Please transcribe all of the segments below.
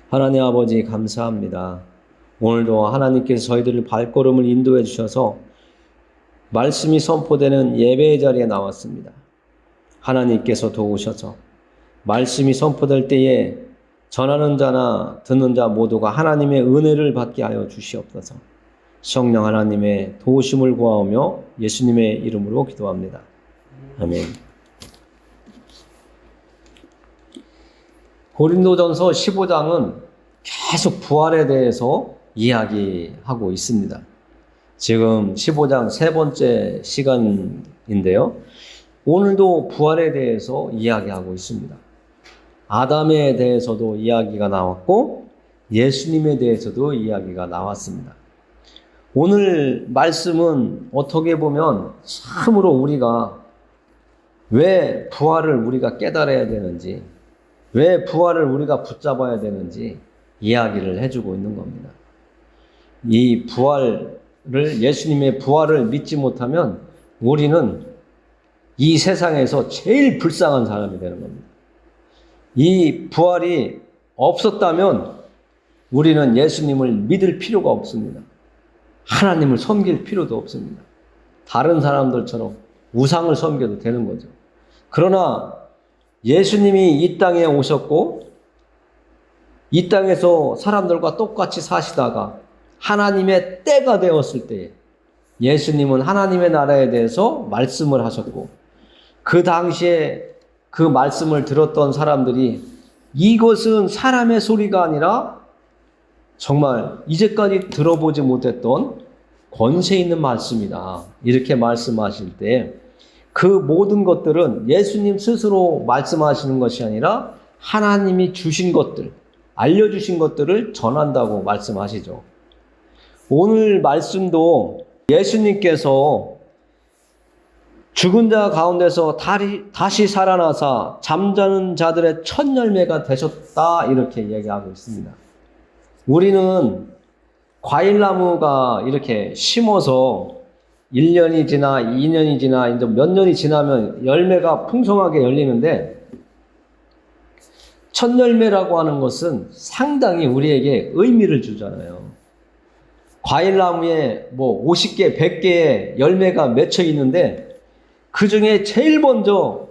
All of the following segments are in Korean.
하나님 아버지 감사합니다. 오늘도 하나님께서 저희들을 발걸음을 인도해 주셔서 말씀이 선포되는 예배의 자리에 나왔습니다. 하나님께서 도우셔서 말씀이 선포될 때에 전하는 자나 듣는 자 모두가 하나님의 은혜를 받게 하여 주시옵소서. 성령 하나님의 도우심을 구하오며 예수님의 이름으로 기도합니다. 아멘. 고린도전서 15장은 계속 부활에 대해서 이야기하고 있습니다. 지금 15장 세 번째 시간인데요. 오늘도 부활에 대해서 이야기하고 있습니다. 아담에 대해서도 이야기가 나왔고 예수님에 대해서도 이야기가 나왔습니다. 오늘 말씀은 어떻게 보면 참으로 우리가 왜 부활을 우리가 깨달아야 되는지, 왜 부활을 우리가 붙잡아야 되는지 이야기를 해주고 있는 겁니다. 이 부활을, 예수님의 부활을 믿지 못하면 우리는 이 세상에서 제일 불쌍한 사람이 되는 겁니다. 이 부활이 없었다면 우리는 예수님을 믿을 필요가 없습니다. 하나님을 섬길 필요도 없습니다. 다른 사람들처럼 우상을 섬겨도 되는 거죠. 그러나 예수님이 이 땅에 오셨고 이 땅에서 사람들과 똑같이 사시다가 하나님의 때가 되었을 때에 예수님은 하나님의 나라에 대해서 말씀을 하셨고 그 당시에 그 말씀을 들었던 사람들이 이것은 사람의 소리가 아니라 정말 이제까지 들어보지 못했던 권세 있는 말씀이다. 이렇게 말씀하실 때 그 모든 것들은 예수님 스스로 말씀하시는 것이 아니라 하나님이 주신 것들, 알려주신 것들을 전한다고 말씀하시죠. 오늘 말씀도 예수님께서 죽은 자 가운데서 다시 살아나사 잠자는 자들의 첫 열매가 되셨다 이렇게 얘기하고 있습니다. 우리는 과일나무가 이렇게 심어서 1년이 지나 2년이 지나 이제 몇 년이 지나면 열매가 풍성하게 열리는데 첫 열매라고 하는 것은 상당히 우리에게 의미를 주잖아요. 과일나무에 뭐 50개, 100개의 열매가 맺혀 있는데 그 중에 제일 먼저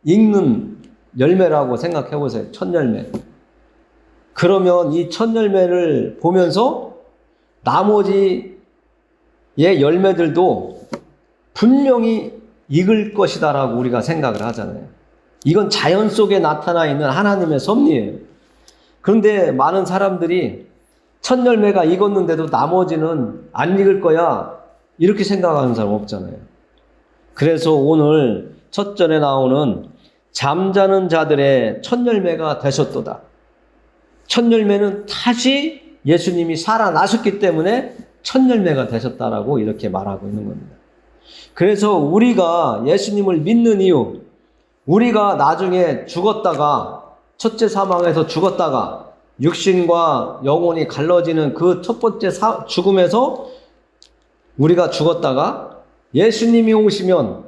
익는 열매라고 생각해 보세요. 첫 열매. 그러면 이 첫 열매를 보면서 나머지의 열매들도 분명히 익을 것이다라고 우리가 생각을 하잖아요. 이건 자연 속에 나타나 있는 하나님의 섭리예요. 그런데 많은 사람들이 첫 열매가 익었는데도 나머지는 안 익을 거야 이렇게 생각하는 사람 없잖아요. 그래서 오늘 첫 절에 나오는 잠자는 자들의 첫 열매가 되셨도다. 첫 열매는 다시 예수님이 살아나셨기 때문에 첫 열매가 되셨다라고 이렇게 말하고 있는 겁니다. 그래서 우리가 예수님을 믿는 이유, 우리가 나중에 죽었다가 첫째 사망에서 죽었다가 육신과 영혼이 갈라지는 그 첫 번째 죽음에서 우리가 죽었다가 예수님이 오시면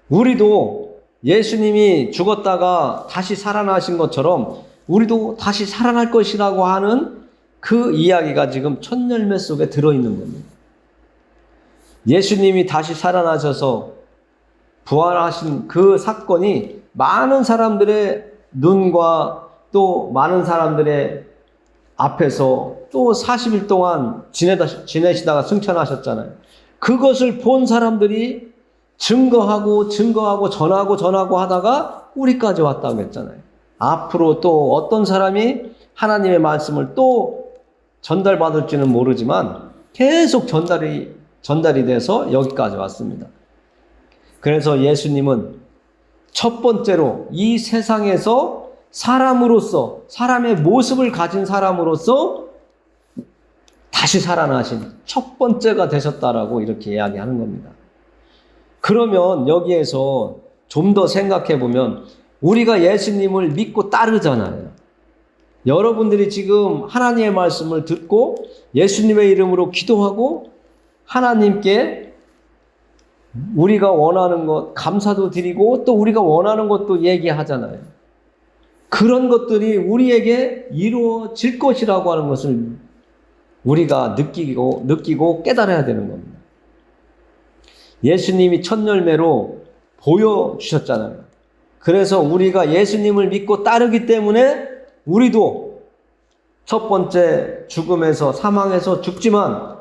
우리도 예수님이 죽었다가 다시 살아나신 것처럼 우리도 다시 살아날 것이라고 하는 그 이야기가 지금 첫 열매 속에 들어있는 겁니다. 예수님이 다시 살아나셔서 부활하신 그 사건이 많은 사람들의 눈과 또 많은 사람들의 앞에서 또 40일 동안 지내시다가 승천하셨잖아요. 그것을 본 사람들이 증거하고 전하고 하다가 우리까지 왔다고 했잖아요. 앞으로 또 어떤 사람이 하나님의 말씀을 또 전달받을지는 모르지만 계속 전달이 돼서 여기까지 왔습니다. 그래서 예수님은 첫 번째로 이 세상에서 사람으로서, 사람의 모습을 가진 사람으로서 다시 살아나신 첫 번째가 되셨다라고 이렇게 이야기하는 겁니다. 그러면 여기에서 좀 더 생각해 보면 우리가 예수님을 믿고 따르잖아요. 여러분들이 지금 하나님의 말씀을 듣고 예수님의 이름으로 기도하고 하나님께 우리가 원하는 것 감사도 드리고 또 우리가 원하는 것도 얘기하잖아요. 그런 것들이 우리에게 이루어질 것이라고 하는 것을 우리가 느끼고 깨달아야 되는 겁니다. 예수님이 첫 열매로 보여주셨잖아요. 그래서 우리가 예수님을 믿고 따르기 때문에 우리도 첫 번째 죽음에서 사망에서 죽지만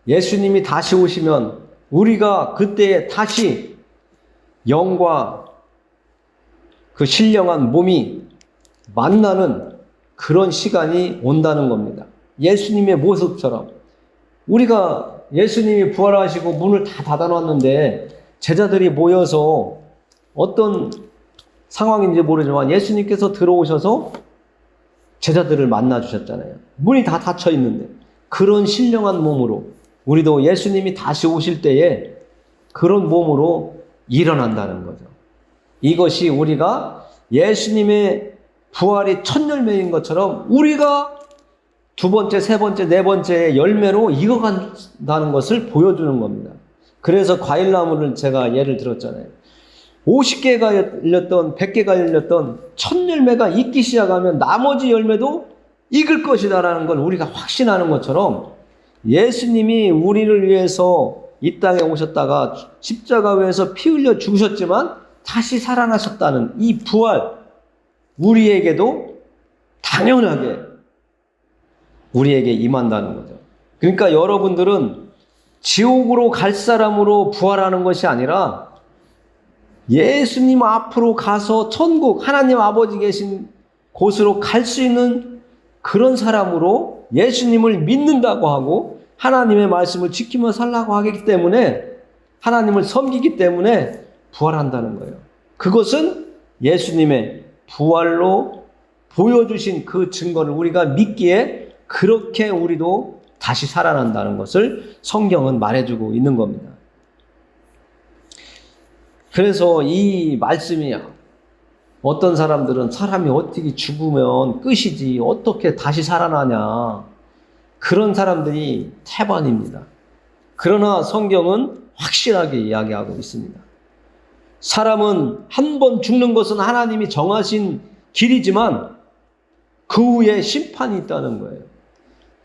예수님이 다시 오시면 우리가 그때 다시 영과 그 신령한 몸이 만나는 그런 시간이 온다는 겁니다. 예수님의 모습처럼. 우리가 예수님이 부활하시고 문을 다 닫아놨는데 제자들이 모여서 어떤 상황인지 모르지만 예수님께서 들어오셔서 제자들을 만나주셨잖아요. 문이 다 닫혀 있는데 그런 신령한 몸으로 우리도 예수님이 다시 오실 때에 그런 몸으로 일어난다는 거죠. 이것이 우리가 예수님의 부활이 첫 열매인 것처럼 우리가 두 번째, 세 번째, 네 번째 열매로 익어간다는 것을 보여주는 겁니다. 그래서 과일나무를 제가 예를 들었잖아요. 50개가 열렸던 100개가 열렸던 첫 열매가 익기 시작하면 나머지 열매도 익을 것이다라는 걸 우리가 확신하는 것처럼 예수님이 우리를 위해서 이 땅에 오셨다가 십자가 위에서 피 흘려 죽으셨지만 다시 살아나셨다는 이 부활, 우리에게도 당연하게 우리에게 임한다는 거죠. 그러니까 여러분들은 지옥으로 갈 사람으로 부활하는 것이 아니라 예수님 앞으로 가서 천국, 하나님 아버지 계신 곳으로 갈 수 있는 그런 사람으로 예수님을 믿는다고 하고 하나님의 말씀을 지키며 살라고 하기 때문에 하나님을 섬기기 때문에 부활한다는 거예요. 그것은 예수님의 부활로 보여주신 그 증거를 우리가 믿기에 그렇게 우리도 다시 살아난다는 것을 성경은 말해주고 있는 겁니다. 그래서 이 말씀이 어떤 사람들은 사람이 어떻게 죽으면 끝이지 어떻게 다시 살아나냐 그런 사람들이 태반입니다. 그러나 성경은 확실하게 이야기하고 있습니다. 사람은 한 번 죽는 것은 하나님이 정하신 길이지만 그 후에 심판이 있다는 거예요.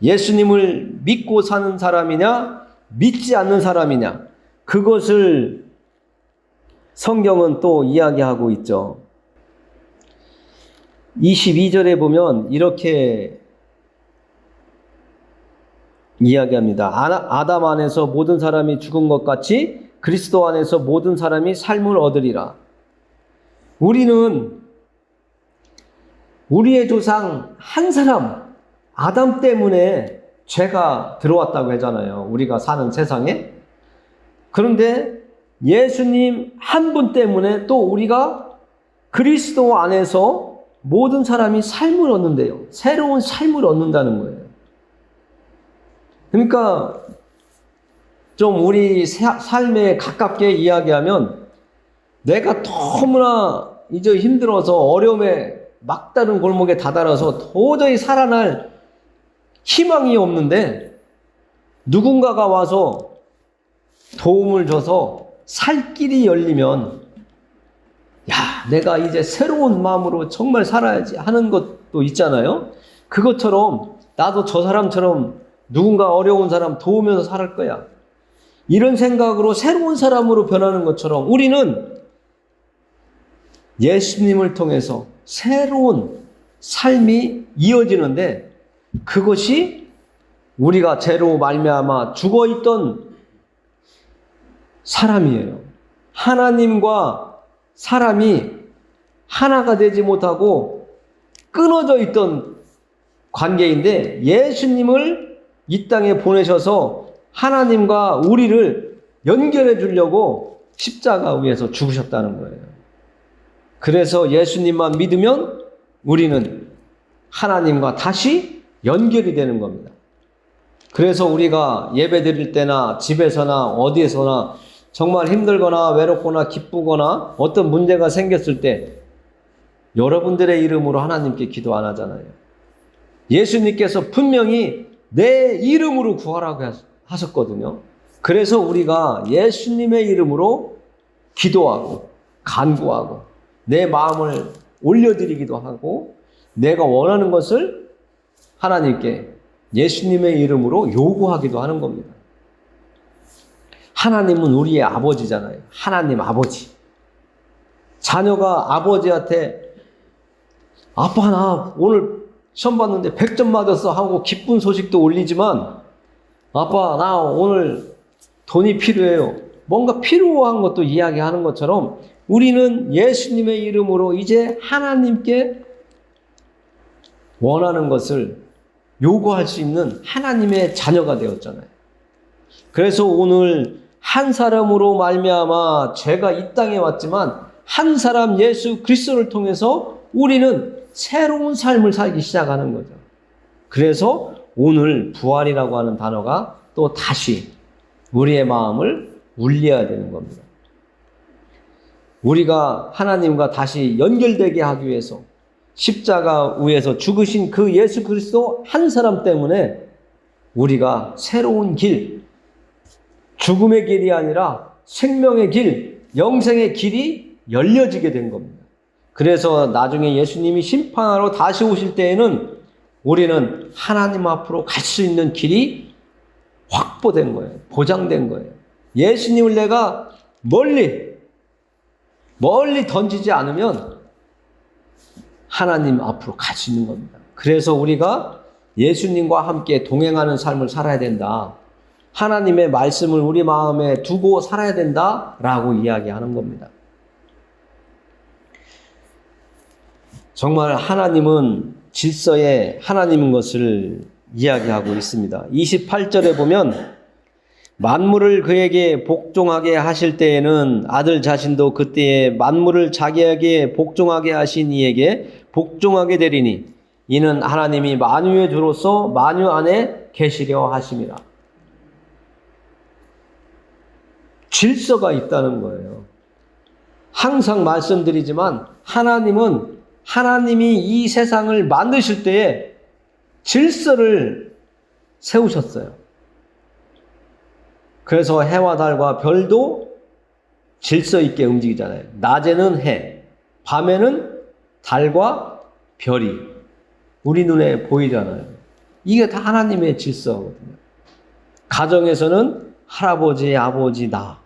예수님을 믿고 사는 사람이냐 믿지 않는 사람이냐 그것을 성경은 또 이야기하고 있죠. 22절에 보면 이렇게 이야기합니다. 아담 안에서 모든 사람이 죽은 것 같이 그리스도 안에서 모든 사람이 삶을 얻으리라. 우리는 우리의 조상 한 사람 아담 때문에 죄가 들어왔다고 하잖아요. 우리가 사는 세상에. 그런데 예수님 한 분 때문에 또 우리가 그리스도 안에서 모든 사람이 삶을 얻는데요. 새로운 삶을 얻는다는 거예요. 그러니까 좀 우리 삶에 가깝게 이야기하면 내가 너무나 이제 힘들어서 어려움에 막다른 골목에 다다라서 도저히 살아날 희망이 없는데 누군가가 와서 도움을 줘서 살 길이 열리면 야, 내가 이제 새로운 마음으로 정말 살아야지 하는 것도 있잖아요. 그것처럼 나도 저 사람처럼 누군가 어려운 사람 도우면서 살 거야. 이런 생각으로 새로운 사람으로 변하는 것처럼 우리는 예수님을 통해서 새로운 삶이 이어지는데 그것이 우리가 죄로 말미암아 죽어있던 사람이에요. 하나님과 사람이 하나가 되지 못하고 끊어져 있던 관계인데 예수님을 이 땅에 보내셔서 하나님과 우리를 연결해 주려고 십자가 위에서 죽으셨다는 거예요. 그래서 예수님만 믿으면 우리는 하나님과 다시 연결이 되는 겁니다. 그래서 우리가 예배 드릴 때나 집에서나 어디에서나 정말 힘들거나 외롭거나 기쁘거나 어떤 문제가 생겼을 때 여러분들의 이름으로 하나님께 기도 안 하잖아요. 예수님께서 분명히 내 이름으로 구하라고 하셨거든요. 그래서 우리가 예수님의 이름으로 기도하고 간구하고 내 마음을 올려드리기도 하고 내가 원하는 것을 하나님께 예수님의 이름으로 요구하기도 하는 겁니다. 하나님은 우리의 아버지잖아요. 하나님 아버지. 자녀가 아버지한테 아빠 나 오늘 시험 봤는데 100점 맞았어 하고 기쁜 소식도 올리지만 아빠 나 오늘 돈이 필요해요. 뭔가 필요한 것도 이야기하는 것처럼 우리는 예수님의 이름으로 이제 하나님께 원하는 것을 요구할 수 있는 하나님의 자녀가 되었잖아요. 그래서 오늘 한 사람으로 말미암아 죄가 이 땅에 왔지만 한 사람 예수 그리스도를 통해서 우리는 새로운 삶을 살기 시작하는 거죠. 그래서 오늘 부활이라고 하는 단어가 또 다시 우리의 마음을 울려야 되는 겁니다. 우리가 하나님과 다시 연결되게 하기 위해서 십자가 위에서 죽으신 그 예수 그리스도 한 사람 때문에 우리가 새로운 길, 죽음의 길이 아니라 생명의 길, 영생의 길이 열려지게 된 겁니다. 그래서 나중에 예수님이 심판하러 다시 오실 때에는 우리는 하나님 앞으로 갈 수 있는 길이 확보된 거예요. 보장된 거예요. 예수님을 내가 멀리 던지지 않으면 하나님 앞으로 갈 수 있는 겁니다. 그래서 우리가 예수님과 함께 동행하는 삶을 살아야 된다. 하나님의 말씀을 우리 마음에 두고 살아야 된다라고 이야기하는 겁니다. 정말 하나님은 질서의 하나님인 것을 이야기하고 있습니다. 28절에 보면 만물을 그에게 복종하게 하실 때에는 아들 자신도 그때에 만물을 자기에게 복종하게 하신 이에게 복종하게 되리니 이는 하나님이 만유의 주로서 만유 안에 계시려 하심이라. 질서가 있다는 거예요. 항상 말씀드리지만 하나님이 이 세상을 만드실 때에 질서를 세우셨어요. 그래서 해와 달과 별도 질서 있게 움직이잖아요. 낮에는 해, 밤에는 달과 별이 우리 눈에 보이잖아요. 이게 다 하나님의 질서거든요. 가정에서는 할아버지, 아버지, 나,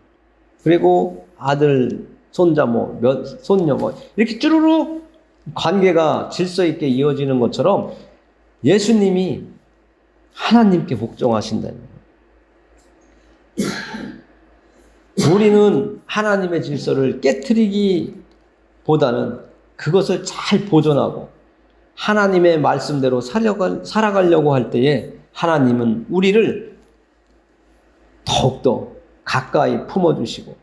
그리고 아들, 손자, 손녀, 이렇게 쭈루룩 관계가 질서 있게 이어지는 것처럼 예수님이 하나님께 복종하신다는 거예요. 우리는 하나님의 질서를 깨트리기보다는 그것을 잘 보존하고 하나님의 말씀대로 살아가려고 할 때에 하나님은 우리를 더욱더 가까이 품어주시고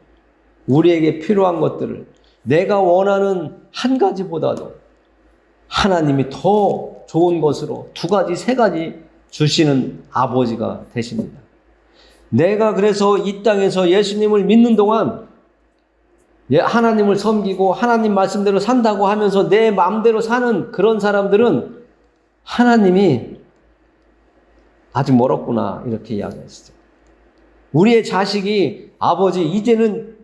우리에게 필요한 것들을 내가 원하는 한 가지보다도 하나님이 더 좋은 것으로 2가지, 3가지 주시는 아버지가 되십니다. 내가 그래서 이 땅에서 예수님을 믿는 동안 하나님을 섬기고 하나님 말씀대로 산다고 하면서 내 마음대로 사는 그런 사람들은 하나님이 아직 멀었구나 이렇게 이야기하시죠. 우리의 자식이 아버지 이제는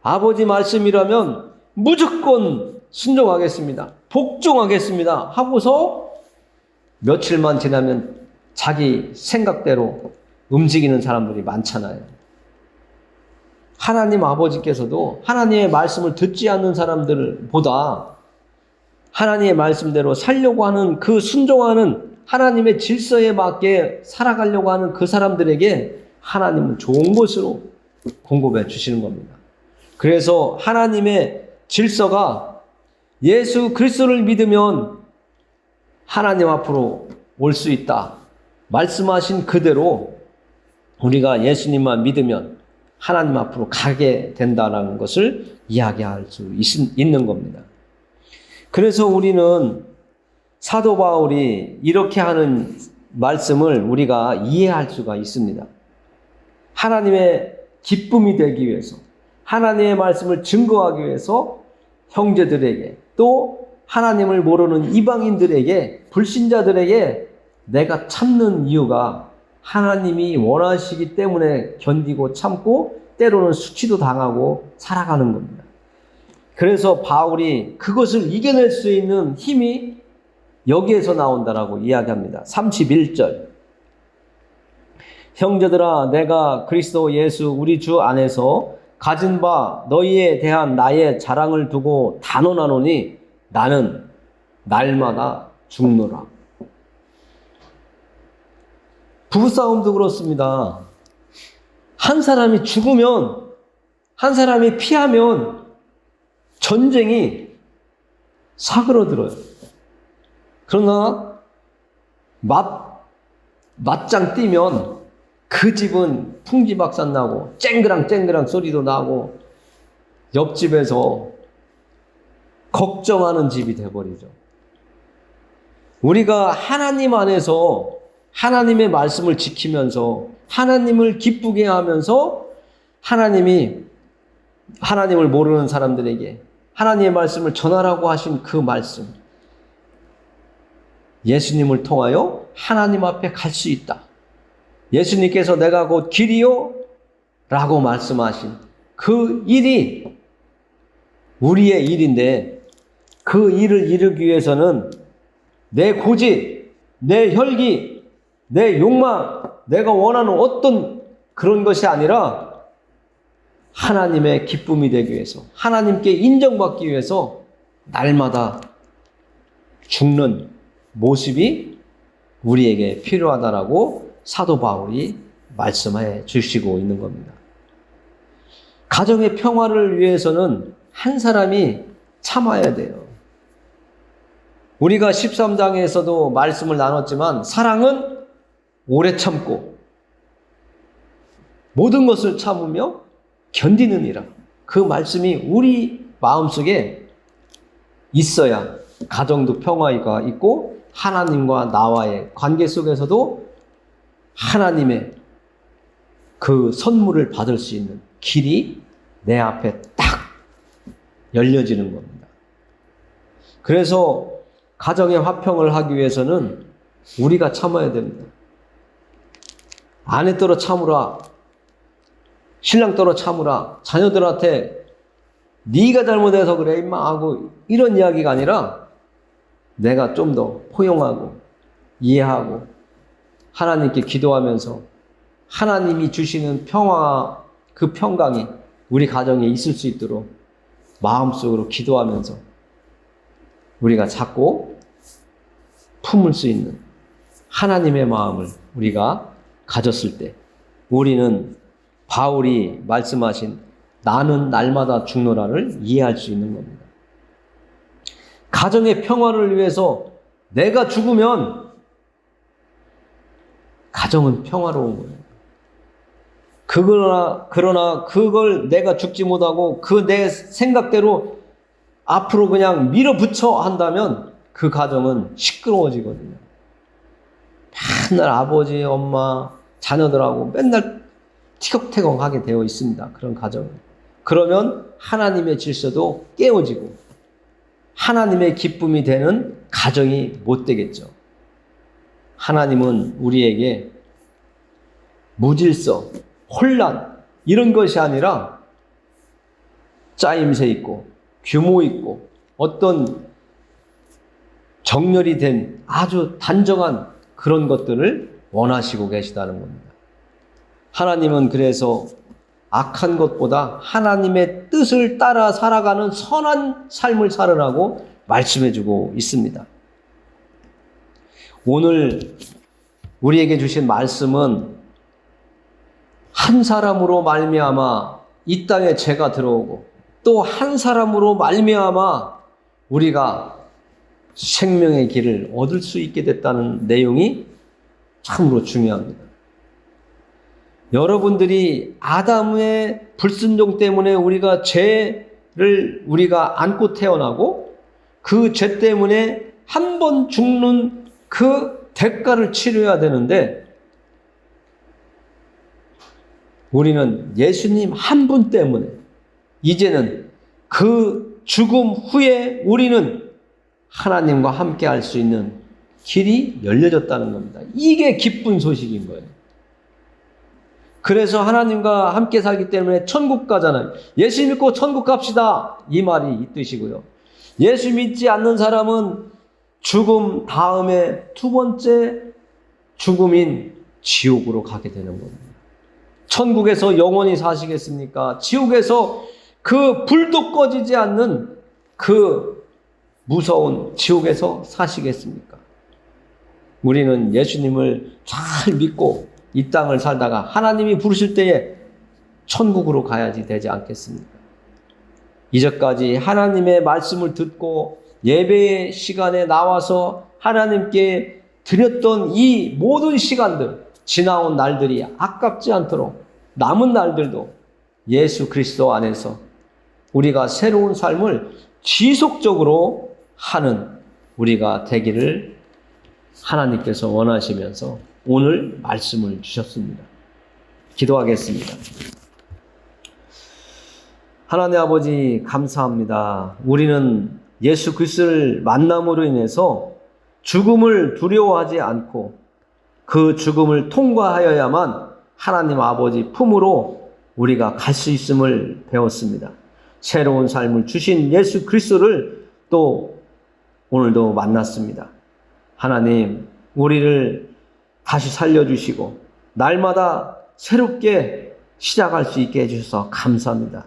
아버지 말씀이라면 무조건 순종하겠습니다. 복종하겠습니다. 하고서 며칠만 지나면 자기 생각대로 움직이는 사람들이 많잖아요. 하나님 아버지께서도 하나님의 말씀을 듣지 않는 사람들보다 하나님의 말씀대로 살려고 하는 그 순종하는 하나님의 질서에 맞게 살아가려고 하는 그 사람들에게 하나님은 좋은 것으로 공급해 주시는 겁니다. 그래서 하나님의 질서가 예수 그리스도를 믿으면 하나님 앞으로 올 수 있다. 말씀하신 그대로 우리가 예수님만 믿으면 하나님 앞으로 가게 된다는 것을 이야기할 수 있는 겁니다. 그래서 우리는 사도 바울이 이렇게 하는 말씀을 우리가 이해할 수가 있습니다. 하나님의 기쁨이 되기 위해서 하나님의 말씀을 증거하기 위해서 형제들에게 또 하나님을 모르는 이방인들에게 불신자들에게 내가 참는 이유가 하나님이 원하시기 때문에 견디고 참고 때로는 수치도 당하고 살아가는 겁니다. 그래서 바울이 그것을 이겨낼 수 있는 힘이 여기에서 나온다라고 이야기합니다. 31절. 형제들아, 내가 그리스도 예수 우리 주 안에서 가진 바 너희에 대한 나의 자랑을 두고 단언하노니 나는 날마다 죽노라. 부부싸움도 그렇습니다. 한 사람이 죽으면, 한 사람이 피하면 전쟁이 사그러들어요. 그러나 맞짱 뛰면 그 집은 풍지박산 나고 쨍그랑 소리도 나고 옆집에서 걱정하는 집이 돼버리죠. 우리가 하나님 안에서 하나님의 말씀을 지키면서 하나님을 기쁘게 하면서 하나님을 모르는 사람들에게 하나님의 말씀을 전하라고 하신 그 말씀, 예수님을 통하여 하나님 앞에 갈 수 있다. 예수님께서 내가 곧 길이요 라고 말씀하신 그 일이 우리의 일인데, 그 일을 이루기 위해서는 내 고집, 내 혈기, 내 욕망, 내가 원하는 어떤 그런 것이 아니라 하나님의 기쁨이 되기 위해서, 하나님께 인정받기 위해서 날마다 죽는 모습이 우리에게 필요하다라고 사도 바울이 말씀해 주시고 있는 겁니다. 가정의 평화를 위해서는 한 사람이 참아야 돼요. 우리가 13장에서도 말씀을 나눴지만 사랑은 오래 참고 모든 것을 참으며 견디느니라. 그 말씀이 우리 마음속에 있어야 가정도 평화가 있고 하나님과 나와의 관계 속에서도 하나님의 그 선물을 받을 수 있는 길이 내 앞에 딱 열려지는 겁니다. 그래서 가정의 화평을 하기 위해서는 우리가 참아야 됩니다. 아내 떨어 참으라, 신랑 떨어 참으라, 자녀들한테 네가 잘못해서 그래 임마 하고 이런 이야기가 아니라 내가 좀 더 포용하고 이해하고 하나님께 기도하면서 하나님이 주시는 평화, 그 평강이 우리 가정에 있을 수 있도록 마음속으로 기도하면서 우리가 찾고 품을 수 있는 하나님의 마음을 우리가 가졌을 때 우리는 바울이 말씀하신 나는 날마다 죽노라를 이해할 수 있는 겁니다. 가정의 평화를 위해서 내가 죽으면 가정은 평화로운 거예요. 그러나 그걸 내가 죽지 못하고 그 내 생각대로 앞으로 그냥 밀어붙여 한다면 그 가정은 시끄러워지거든요. 맨날 아버지, 엄마, 자녀들하고 맨날 티격태격하게 되어 있습니다. 그런 가정은. 그러면 하나님의 질서도 깨어지고 하나님의 기쁨이 되는 가정이 못 되겠죠. 하나님은 우리에게 무질서, 혼란 이런 것이 아니라 짜임새 있고 규모 있고 어떤 정렬이 된 아주 단정한 그런 것들을 원하시고 계시다는 겁니다. 하나님은 그래서 악한 것보다 하나님의 뜻을 따라 살아가는 선한 삶을 살으라고 말씀해주고 있습니다. 오늘 우리에게 주신 말씀은 한 사람으로 말미암아 이 땅에 죄가 들어오고 또 한 사람으로 말미암아 우리가 생명의 길을 얻을 수 있게 됐다는 내용이 참으로 중요합니다. 여러분들이 아담의 불순종 때문에 우리가 죄를 우리가 안고 태어나고 그 죄 때문에 한 번 죽는 그 대가를 치러야 되는데 우리는 예수님 한 분 때문에 이제는 그 죽음 후에 우리는 하나님과 함께 할 수 있는 길이 열려졌다는 겁니다. 이게 기쁜 소식인 거예요. 그래서 하나님과 함께 살기 때문에 천국 가잖아요. 예수 믿고 천국 갑시다. 이 말이 이 뜻이고요. 예수 믿지 않는 사람은 죽음 다음에 두 번째 죽음인 지옥으로 가게 되는 겁니다. 천국에서 영원히 사시겠습니까? 지옥에서 그 불도 꺼지지 않는 그 무서운 지옥에서 사시겠습니까? 우리는 예수님을 잘 믿고 이 땅을 살다가 하나님이 부르실 때에 천국으로 가야지 되지 않겠습니까? 이제까지 하나님의 말씀을 듣고 예배의 시간에 나와서 하나님께 드렸던 이 모든 시간들, 지나온 날들이 아깝지 않도록 남은 날들도 예수 그리스도 안에서 우리가 새로운 삶을 지속적으로 하는 우리가 되기를 하나님께서 원하시면서 오늘 말씀을 주셨습니다. 기도하겠습니다. 하나님 아버지 감사합니다. 우리는 예수 그리스도를 만남으로 인해서 죽음을 두려워하지 않고 그 죽음을 통과하여야만 하나님 아버지 품으로 우리가 갈 수 있음을 배웠습니다. 새로운 삶을 주신 예수 그리스도를 또 오늘도 만났습니다. 하나님, 우리를 다시 살려주시고 날마다 새롭게 시작할 수 있게 해주셔서 감사합니다.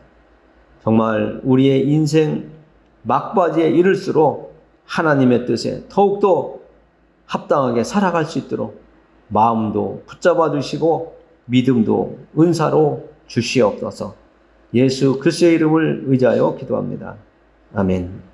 정말 우리의 인생 막바지에 이를수록 하나님의 뜻에 더욱더 합당하게 살아갈 수 있도록 마음도 붙잡아 주시고 믿음도 은사로 주시옵소서. 예수 그리스도의 이름을 의지하여 기도합니다. 아멘.